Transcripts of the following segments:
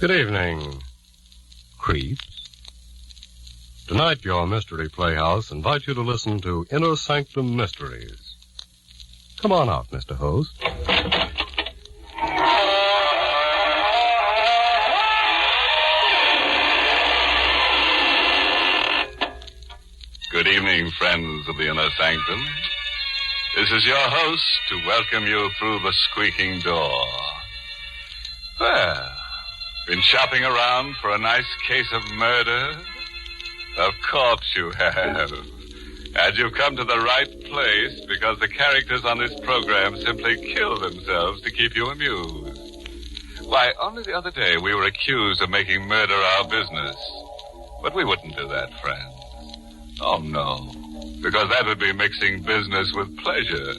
Good evening, creeps. Tonight, your Mystery Playhouse invites you to listen to Inner Sanctum Mysteries. Come on out, Mr. Host. Good evening, friends of the Inner Sanctum. This is your host to welcome you through the squeaking door. Well, been shopping around for a nice case of murder? Of course you have. And you've come to the right place because the characters on this program simply kill themselves to keep you amused. Why, only the other day we were accused of making murder our business. But we wouldn't do that, friends. Oh, no. Because that would be mixing business with pleasure.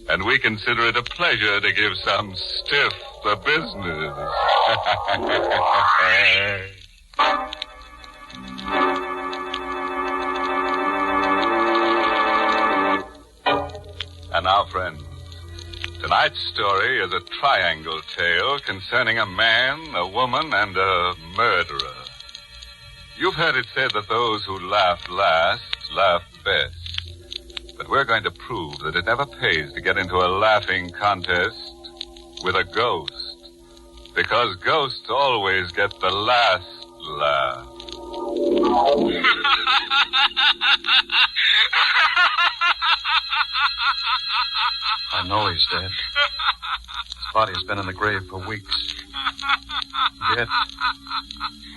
And we consider it a pleasure to give some stiff the business. And now, friends, tonight's story is a triangle tale concerning a man, a woman, and a murderer. You've heard it said that those who laugh last laugh best. But we're going to prove that it never pays to get into a laughing contest with a ghost. Because ghosts always get the last laugh. I know he's dead. His body's been in the grave for weeks. Yet,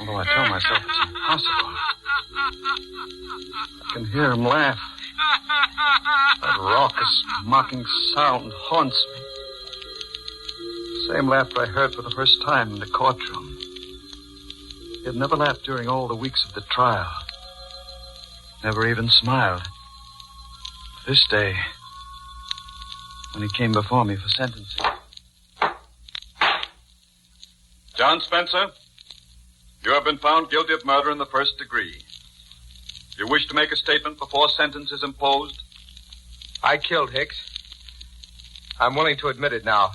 although I tell myself it's impossible, I can hear him laugh. That raucous, mocking sound haunts me. The same laughter I heard for the first time in the courtroom. He had never laughed during all the weeks of the trial. Never even smiled. This day, when he came before me for sentencing. John Spencer, you have been found guilty of murder in the first degree. You wish to make a statement before sentence is imposed? I killed Hicks. I'm willing to admit it now.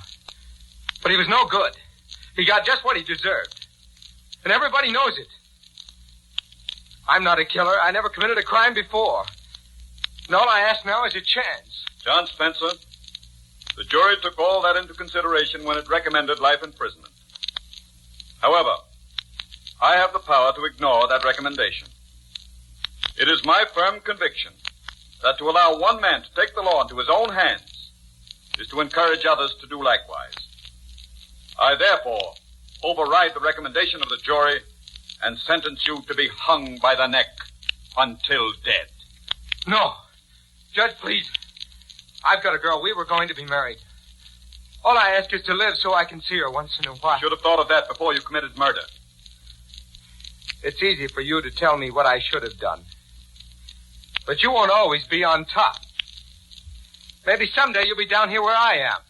But he was no good. He got just what he deserved. And everybody knows it. I'm not a killer. I never committed a crime before. And all I ask now is a chance. John Spencer, the jury took all that into consideration when it recommended life imprisonment. However, I have the power to ignore that recommendation. It is my firm conviction that to allow one man to take the law into his own hands is to encourage others to do likewise. I therefore override the recommendation of the jury and sentence you to be hung by the neck until dead. No. Judge, please. I've got a girl. We were going to be married. All I ask is to live so I can see her once in a while. Should have thought of that before you committed murder. It's easy for you to tell me what I should have done. But you won't always be on top. Maybe someday you'll be down here where I am.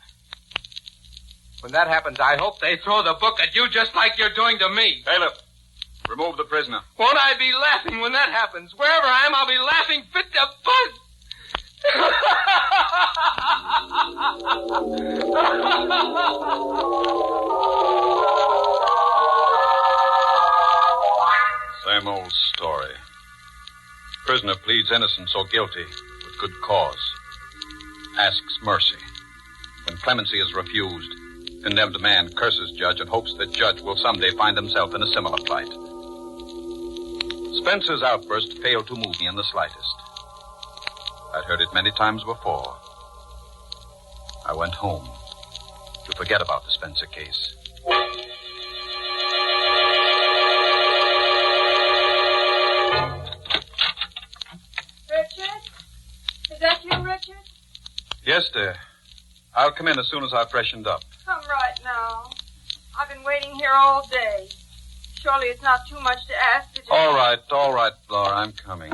When that happens, I hope they throw the book at you just like you're doing to me. Bailiff, remove the prisoner. Won't I be laughing when that happens? Wherever I am, I'll be laughing fit to buzz. Same old story. Prisoner pleads innocence or guilty with good cause. Asks mercy. When clemency is refused, condemned man curses judge and hopes that judge will someday find himself in a similar plight. Spencer's outburst failed to move me in the slightest. I'd heard it many times before. I went home to forget about the Spencer case. Richard? Is that you, Richard? Yes, dear. I'll come in as soon as I've freshened up. Come right now. I've been waiting here all day. Surely it's not too much to ask to just... All right, Laura, I'm coming.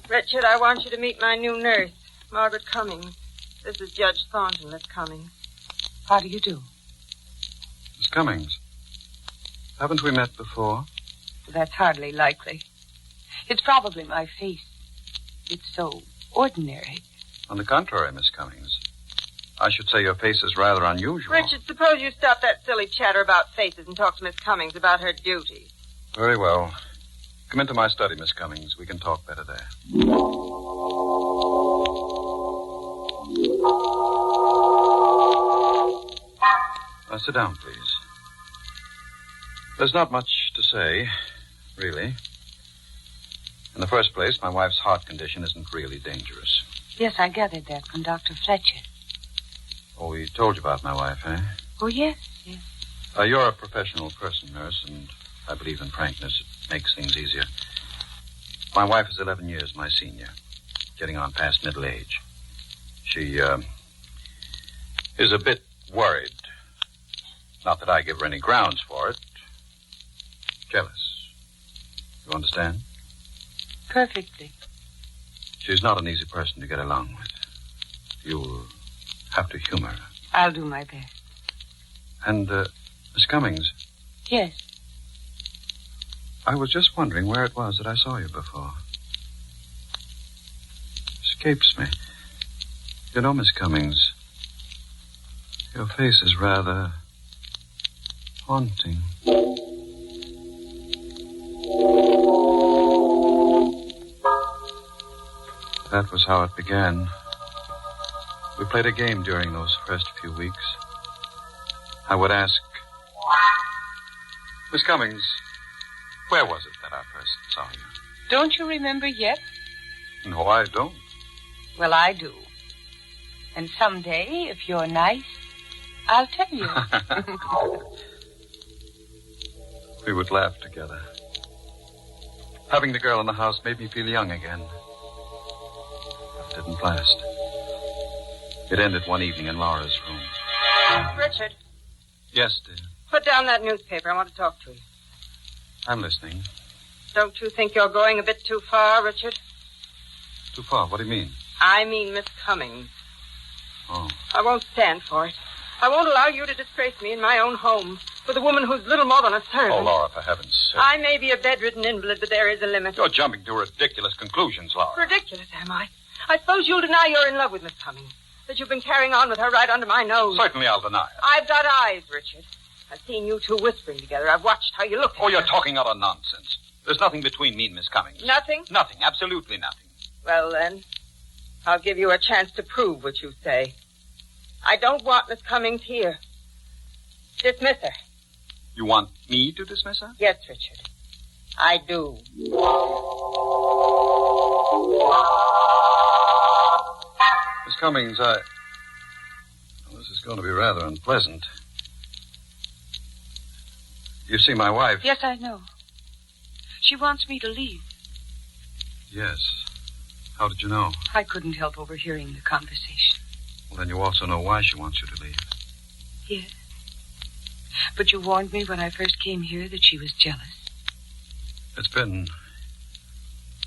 Richard, I want you to meet my new nurse, Margaret Cummings. This is Judge Thornton, Miss Cummings. How do you do? Miss Cummings, haven't we met before? That's hardly likely. It's probably my face. It's so ordinary. On the contrary, Miss Cummings, I should say your face is rather unusual. Richard, suppose you stop that silly chatter about faces and talk to Miss Cummings about her duty. Very well. Come into my study, Miss Cummings. We can talk better there. Now, sit down, please. There's not much to say, really. In the first place, my wife's heart condition isn't really dangerous. Yes, I gathered that from Dr. Fletcher. Oh, he told you about my wife, eh? Oh, yes. You're a professional person, nurse, and I believe in frankness. It makes things easier. My wife is 11 years my senior, getting on past middle age. She, is a bit worried. Not that I give her any grounds for it. Jealous. You understand? Perfectly. She's not an easy person to get along with. You'll have to humor her. I'll do my best. And, Miss Cummings. Yes. I was just wondering where it was that I saw you before. Escapes me. You know, Miss Cummings, your face is rather haunting. That was how it began. We played a game during those first few weeks. I would ask, Miss Cummings, where was it that I first saw you? Don't you remember yet? No, I don't. Well, I do. And someday, if you're nice, I'll tell you. We would laugh together. Having the girl in the house made me feel young again. But it didn't last. It ended one evening in Laura's room. Richard, Yes, dear. put down that newspaper. I want to talk to you. I'm listening. Don't you think you're going a bit too far, Richard? Too far. What do you mean? I mean Miss Cummings. Oh. I won't stand for it. I won't allow you to disgrace me in my own home with a woman who's little more than a servant. Oh, Laura, for heaven's sake. I may be a bedridden invalid, but there is a limit. You're jumping to ridiculous conclusions, Laura. Ridiculous, am I? I suppose you'll deny you're in love with Miss Cummings, that you've been carrying on with her right under my nose. Certainly I'll deny it. I've got eyes, Richard. I've seen you two whispering together. I've watched how you look at Oh, you're her. talking utter nonsense. There's nothing between me and Miss Cummings. Nothing? Nothing. Absolutely nothing. Well, then, I'll give you a chance to prove what you say. I don't want Miss Cummings here. Dismiss her. You want me to dismiss her? Yes, Richard. I do. Miss Cummings, Well, this is going to be rather unpleasant. You see my wife? Yes, I know. She wants me to leave. Yes. How did you know? I couldn't help overhearing the conversation. Well, then you also know why she wants you to leave. Yes. But you warned me when I first came here that she was jealous. It's been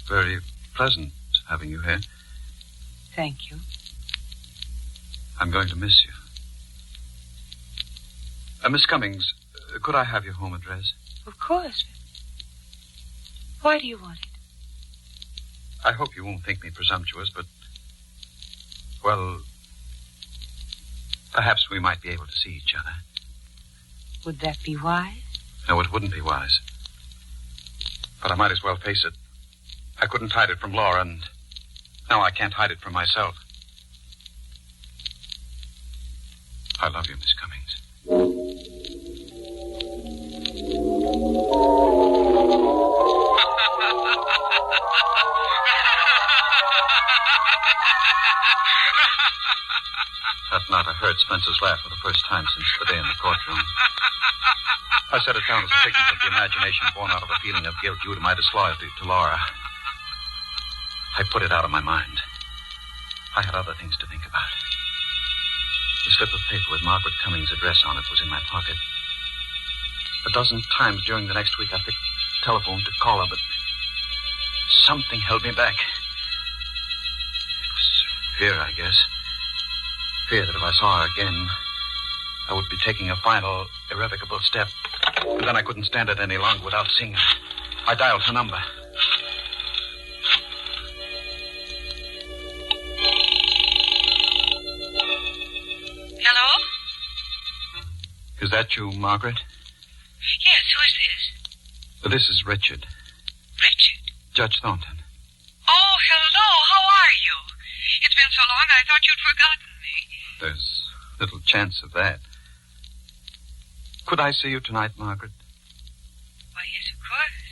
very pleasant having you here. Thank you. I'm going to miss you. Miss Cummings, could I have your home address? Of course. Why do you want it? I hope you won't think me presumptuous, but, well, perhaps we might be able to see each other. Would that be wise? No, it wouldn't be wise. But I might as well face it. I couldn't hide it from Laura, and now I can't hide it from myself. I love you, Miss Cummings. That night I heard Spencer's laugh for the first time since the day in the courtroom. I set it down as a figment of the imagination born out of a feeling of guilt due to my disloyalty to Laura. I put it out of my mind. I had other things to think about. The slip of paper with Margaret Cummings' address on it was in my pocket. A dozen times during the next week I picked the telephone to call her, but something held me back. It was fear, I guess. Fear that if I saw her again, I would be taking a final, irrevocable step. And then I couldn't stand it any longer without seeing her. I dialed her number. Is that you, Margaret? Yes, who is this? This is Richard. Richard? Judge Thornton. Oh, hello. How are you? It's been so long I thought you'd forgotten me. There's little chance of that. Could I see you tonight, Margaret? Why, yes, of course.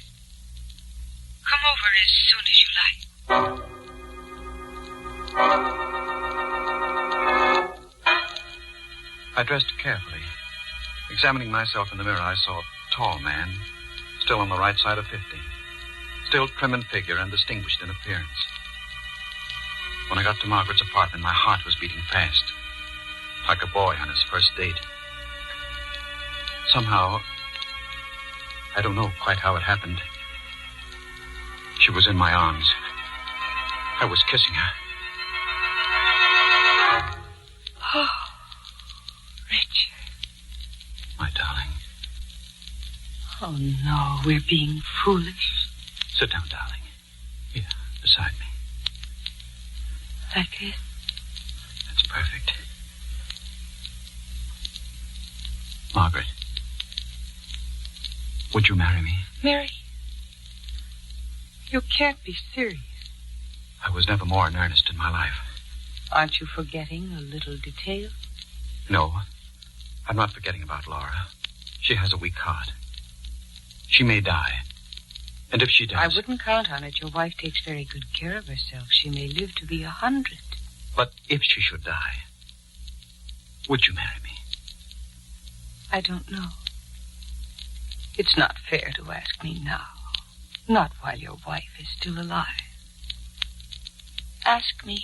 Come over as soon as you like. I dressed carefully. Examining myself in the mirror, I saw a tall man, still on the right side of 50. Still trim in figure and distinguished in appearance. When I got to Margaret's apartment, my heart was beating fast, like a boy on his first date. Somehow, I don't know quite how it happened, she was in my arms. I was kissing her. Oh, Richard. My darling. Oh, no, we're being foolish. Sit down, darling. Here, beside me. Like this? That's perfect. Margaret, would you marry me? Mary, you can't be serious. I was never more in earnest in my life. Aren't you forgetting a little detail? No, I'm not forgetting about Laura. She has a weak heart. She may die. And if she does... I wouldn't count on it. Your wife takes very good care of herself. She may live to be 100. But if she should die, would you marry me? I don't know. It's not fair to ask me now. Not while your wife is still alive. Ask me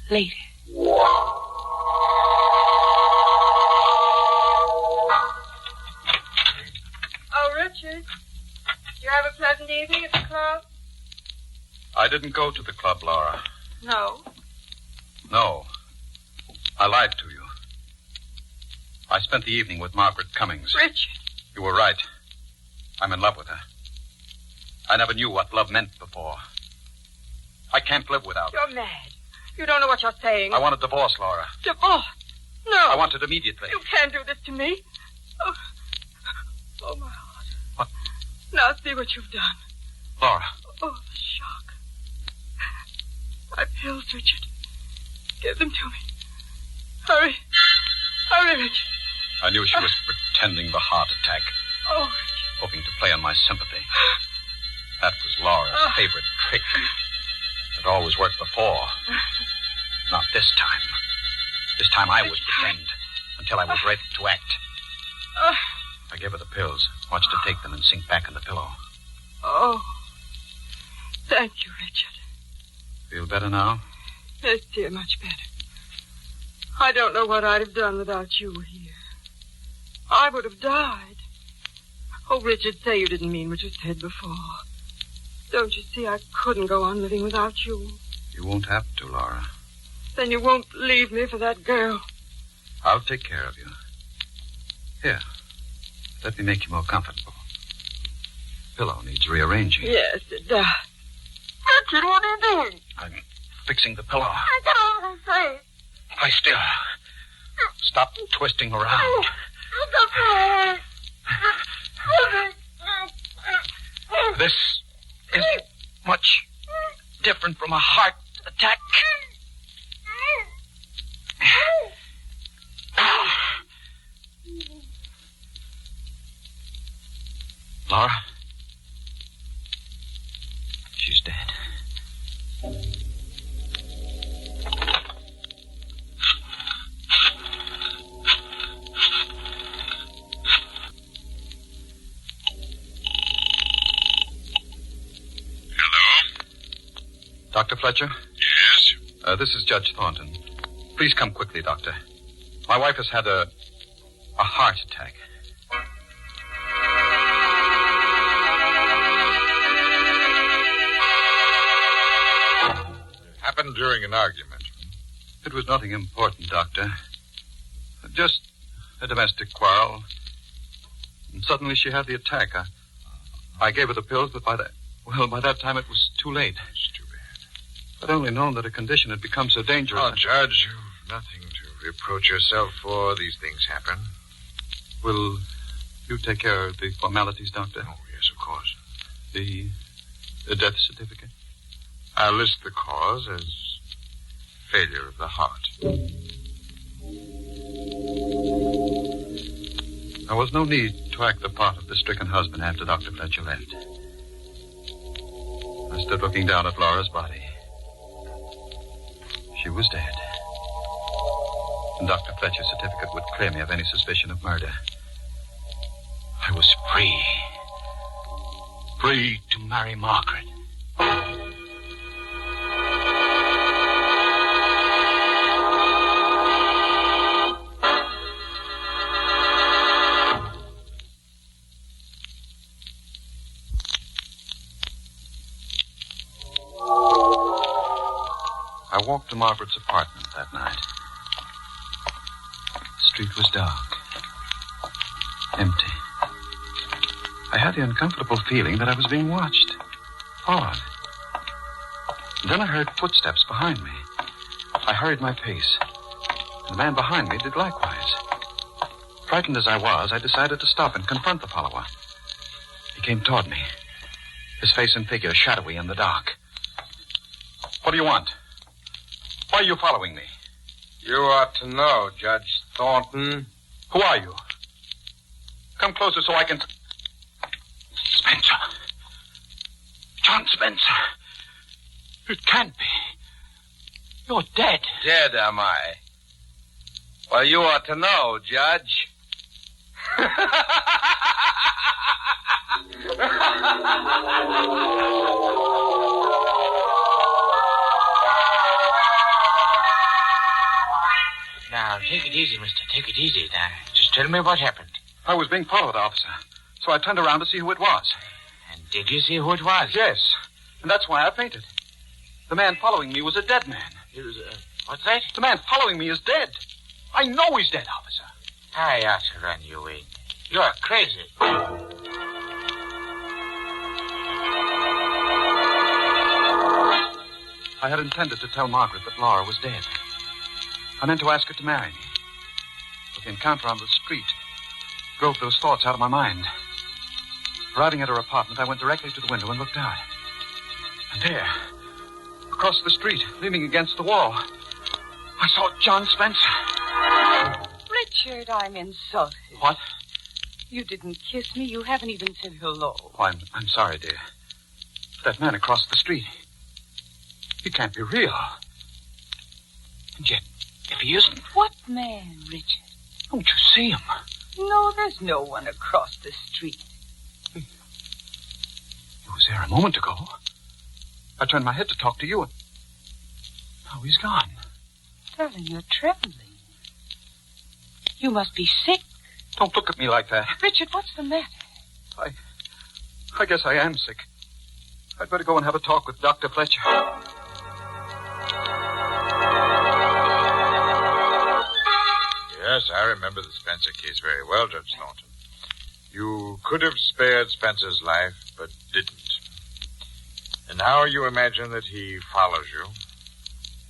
later. Oh, Richard. Did you have a pleasant evening at the club? I didn't go to the club, Laura. No. No. I lied to you. I spent the evening with Margaret Cummings. Richard. You were right. I'm in love with her. I never knew what love meant before. I can't live without her. You're mad. You don't know what you're saying. I want a divorce, Laura. Divorce? No. I want it immediately. You can't do this to me. Oh, my heart. What? Now see what you've done. Laura. Oh, the shock. My pills, Richard. Give them to me. Hurry. Hurry, Richard. I knew she was pretending the heart attack, Oh, hoping to play on my sympathy. That was Laura's favorite trick. It always worked before. Not this time. This time I would pretend until I was ready to act. I gave her the pills, watched her take them and sink back on the pillow. Oh. Thank you, Richard. Feel better now? Yes, dear, much better. I don't know what I'd have done without you here. I would have died. Oh, Richard, say you didn't mean what you said before. Don't you see I couldn't go on living without you? You won't have to, Laura. Then you won't leave me for that girl. I'll take care of you. Here, let me make you more comfortable. Pillow needs rearranging. Yes, it does. Richard, what are you doing? I'm fixing the pillow. I don't say. Lie still. Stop twisting around. This isn't much different from a heart attack. Laura? She's dead. Dr. Fletcher? Yes? This is Judge Thornton. Please come quickly, Doctor. My wife has had a heart attack. Happened during an argument. It was nothing important, Doctor. Just a domestic quarrel. And suddenly she had the attack. I gave her the pills, but by that time it was too late. It's too bad. I'd only known that her condition had become so dangerous. Oh, Judge, you've nothing to reproach yourself for. These things happen. Will you take care of the formalities, Doctor? Oh, yes, of course. The death certificate? I'll list the cause as failure of the heart. There was no need to act the part of the stricken husband after Dr. Fletcher left. I stood looking down at Laura's body. She was dead. And Dr. Fletcher's certificate would clear me of any suspicion of murder. I was free. Free to marry Margaret. I walked to Margaret's apartment that night. The street was dark. Empty. I had the uncomfortable feeling that I was being watched. Followed. Then I heard footsteps behind me. I hurried my pace. The man behind me did likewise. Frightened as I was, I decided to stop and confront the follower. He came toward me. His face and figure shadowy in the dark. What do you want? Why are you following me? You ought to know, Judge Thornton. Who are you? Come closer so I can... Spencer. John Spencer. It can't be. You're dead. Dead, am I? Well, you ought to know, Judge. Now, take it easy, mister. Take it easy. Now, just tell me what happened. I was being followed, officer. So I turned around to see who it was. And did you see who it was? Yes. And that's why I fainted. The man following me was a dead man. It was, what's that? The man following me is dead. I know he's dead, officer. I ought to run you in. You're crazy. I had intended to tell Margaret that Laura was dead. I meant to ask her to marry me. But the encounter on the street drove those thoughts out of my mind. Arriving at her apartment, I went directly to the window and looked out. And there, across the street, leaning against the wall, I saw John Spencer. Richard, I'm insulted. What? You didn't kiss me. You haven't even said hello. Oh, I'm sorry, dear. That man across the street, he can't be real. And yet, if he isn't... What man, Richard? Don't you see him? No, there's no one across the street. He was there a moment ago. I turned my head to talk to you, and now he's gone. Darling, you're trembling. You must be sick. Don't look at me like that. Richard, what's the matter? I guess I am sick. I'd better go and have a talk with Dr. Fletcher. Yes, I remember the Spencer case very well, Judge Thornton. You could have spared Spencer's life, but didn't. And now you imagine that he follows you?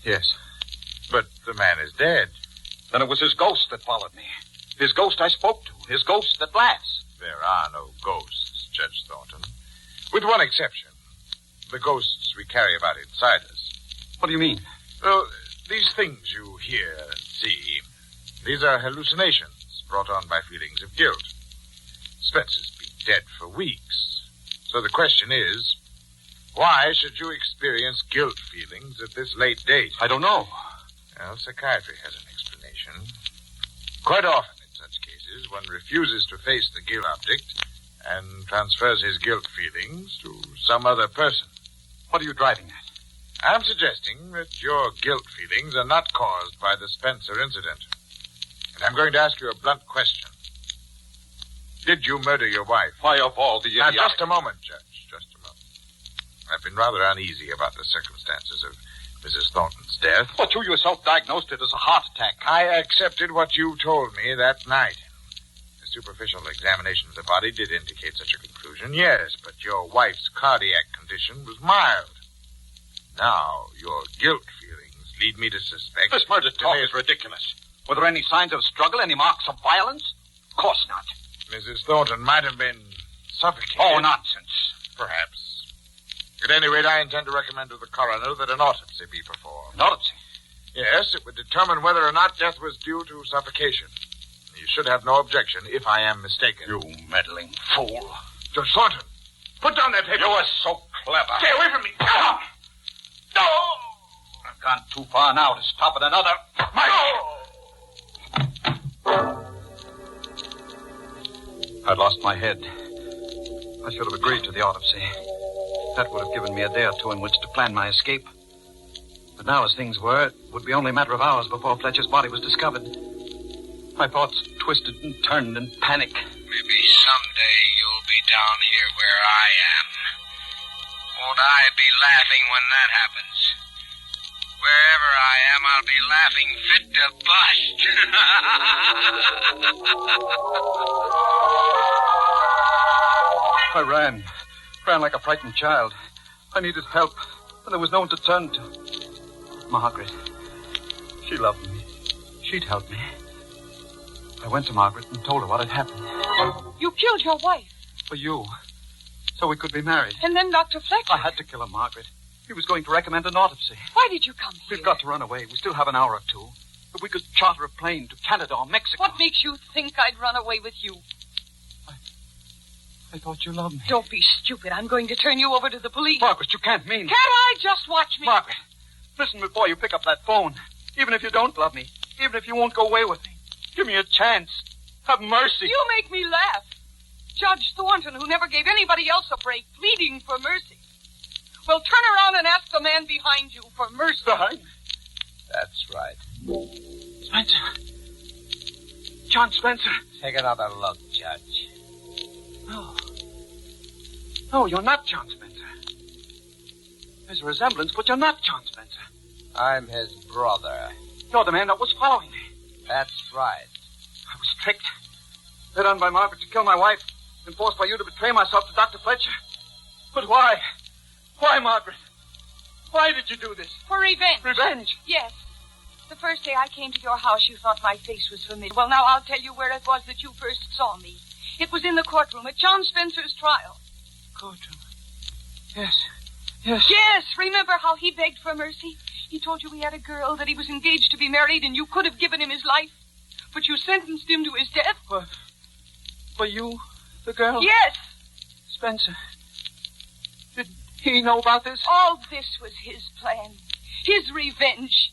Yes. But the man is dead. Then it was his ghost that followed me. His ghost I spoke to. His ghost that laughs. There are no ghosts, Judge Thornton. With one exception. The ghosts we carry about inside us. What do you mean? Well, these things you hear and see, these are hallucinations brought on by feelings of guilt. Spencer's been dead for weeks. So the question is, why should you experience guilt feelings at this late date? I don't know. Well, psychiatry has an explanation. Quite often in such cases, one refuses to face the guilt object and transfers his guilt feelings to some other person. What are you driving at? I'm suggesting that your guilt feelings are not caused by the Spencer incident. And I'm going to ask you a blunt question. Did you murder your wife? Why, of all the Now, idiotic... just a moment, Judge. Just a moment. I've been rather uneasy about the circumstances of Mrs. Thornton's death. But you yourself diagnosed it as a heart attack. I accepted what you told me that night. A superficial examination of the body did indicate such a conclusion, yes, but your wife's cardiac condition was mild. Now, your guilt feelings lead me to suspect... This murder talk is ridiculous. Were there any signs of struggle, any marks of violence? Of course not. Mrs. Thornton might have been suffocated. Oh, nonsense. Perhaps. At any rate, I intend to recommend to the coroner that an autopsy be performed. An autopsy? Yes, it would determine whether or not death was due to suffocation. You should have no objection if I am mistaken. You meddling fool. Judge Thornton, put down that paper. You were so clever. Stay away from me. No! I've gone too far now to stop at another. I'd lost my head. I should have agreed to the autopsy. That would have given me a day or two in which to plan my escape. But now, as things were, it would be only a matter of hours before Fletcher's body was discovered. My thoughts twisted and turned in panic. Maybe someday you'll be down here where I am. Won't I be laughing when that happens? Wherever I am, I'll be laughing fit to bust. I ran like a frightened child. I needed help, and there was no one to turn to. Margaret. She loved me. She'd help me. I went to Margaret and told her what had happened. You killed your wife. For you. So we could be married. And then Dr. Fletcher. I had to kill her, Margaret. He was going to recommend an autopsy. Why did you come here? We've got to run away. We still have an hour or two. If we could charter a plane to Canada or Mexico. What makes you think I'd run away with you? I thought you loved me. Don't be stupid. I'm going to turn you over to the police. Margaret, you can't mean... Can't I? Just watch me. Margaret, listen before you pick up that phone. Even if you don't love me, even if you won't go away with me, give me a chance. Have mercy. You make me laugh. Judge Thornton, who never gave anybody else a break, pleading for mercy. Well, turn around and ask the man behind you for mercy. Behind? That's right. Spencer. John Spencer. Take another look, Judge. No. No, you're not John Spencer. There's a resemblance, but you're not John Spencer. I'm his brother. You're the man that was following me. That's right. I was tricked. Led on by Margaret to kill my wife, and forced by you to betray myself to Dr. Fletcher. But why? Why, Margaret? Why did you do this? For revenge. Revenge? Yes. The first day I came to your house, you thought my face was familiar. Well, now I'll tell you where it was that you first saw me. It was in the courtroom at John Spencer's trial. Courtroom? Yes. Yes. Yes. Remember how he begged for mercy? He told you he had a girl, that he was engaged to be married, and you could have given him his life. But you sentenced him to his death. For you, the girl? Yes. Spencer. Did he know about this? All this was his plan. His revenge.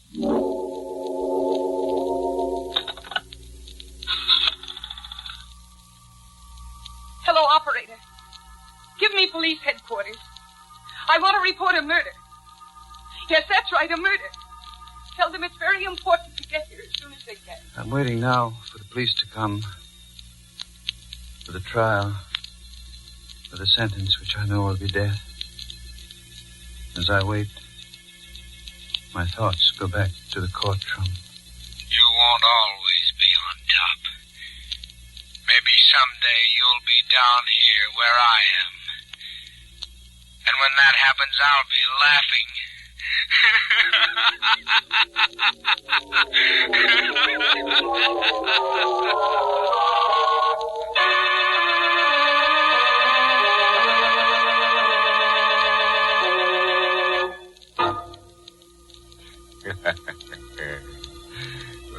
Hello, operator. Give me police headquarters. I want to report a murder. Yes, that's right, a murder. Tell them it's very important to get here as soon as they can. I'm waiting now for the police to come. For the trial. For the sentence, which I know will be death. As I wait, my thoughts go back to the courtroom. You won't always be on top. Maybe someday you'll be down here where I am. And when that happens, I'll be laughing.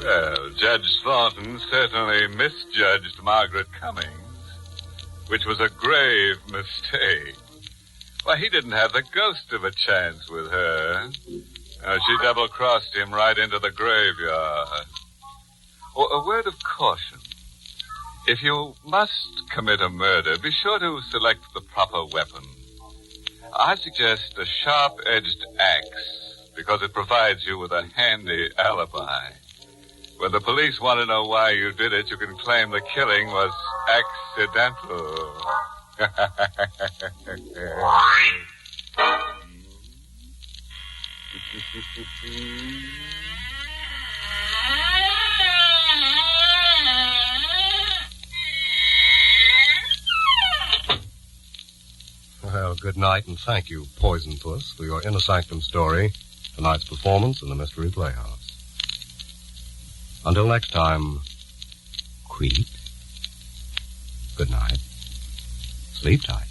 Well, Judge Thornton certainly misjudged Margaret Cummings, which was a grave mistake. Why, he didn't have the ghost of a chance with her. She double-crossed him right into the graveyard. Oh, a word of caution. If you must commit a murder, be sure to select the proper weapon. I suggest a sharp-edged axe, because it provides you with a handy alibi. When the police want to know why you did it, you can claim the killing was accidental. Well, good night, and thank you, Poison Puss, for your Inner Sanctum story, tonight's performance in the Mystery Playhouse. Until next time, creep. Good night. Sleep tight.